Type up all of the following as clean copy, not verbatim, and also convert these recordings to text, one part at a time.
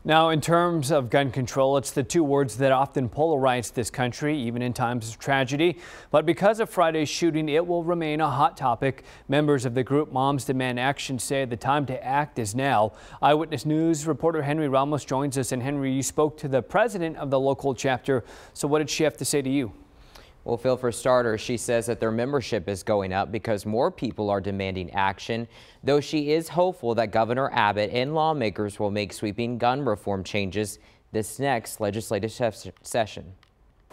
Now, in terms of gun control, it's the two words that often polarize this country, even in times of tragedy. But because of Friday's shooting, it will remain a hot topic. Members of the group Moms Demand Action say the time to act is now. Eyewitness News reporter Henry Ramos joins us. And Henry, you spoke to the president of the local chapter. So what did she have to say to you? Well, Phil, for starters, she says that their membership is going up because more people are demanding action, though she is hopeful that Governor Abbott and lawmakers will make sweeping gun reform changes this next legislative session.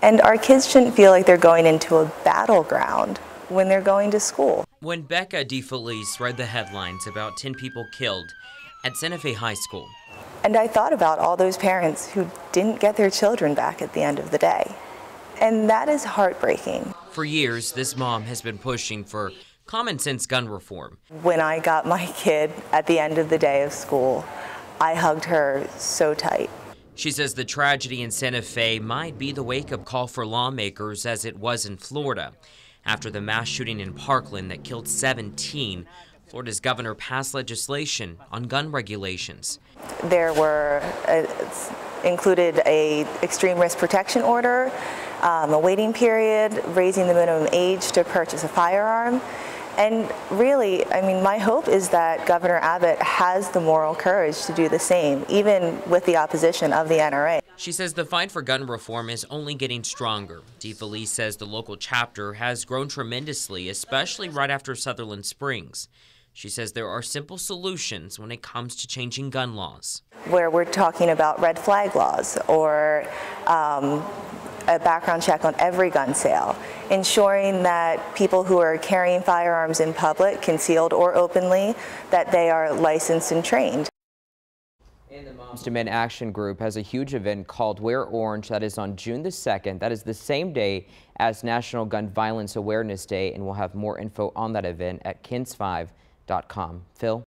And our kids shouldn't feel like they're going into a battleground when they're going to school. When Becca DeFelice read the headlines about 10 people killed at Santa Fe High School. And I thought about all those parents who didn't get their children back at the end of the day. And that is heartbreaking. For years, this mom has been pushing for common sense gun reform. When I got my kid at the end of the day of school, I hugged her so tight. She says the tragedy in Santa Fe might be the wake-up call for lawmakers as it was in Florida. After the mass shooting in Parkland that killed 17, Florida's governor passed legislation on gun regulations. There were included a extreme risk protection order, a waiting period, raising the minimum age to purchase a firearm. And really, I mean, my hope is that Governor Abbott has the moral courage to do the same, even with the opposition of the NRA. She says the fight for gun reform is only getting stronger. DeFelice says the local chapter has grown tremendously, especially right after Sutherland Springs. She says there are simple solutions when it comes to changing gun laws. Where we're talking about red flag laws or a background check on every gun sale, ensuring that people who are carrying firearms in public, concealed or openly, that they are licensed and trained. And the Moms Demand Action Group has a huge event called Wear Orange that is on June the 2nd. That is the same day as National Gun Violence Awareness Day, and we'll have more info on that event at kins5.com. Phil?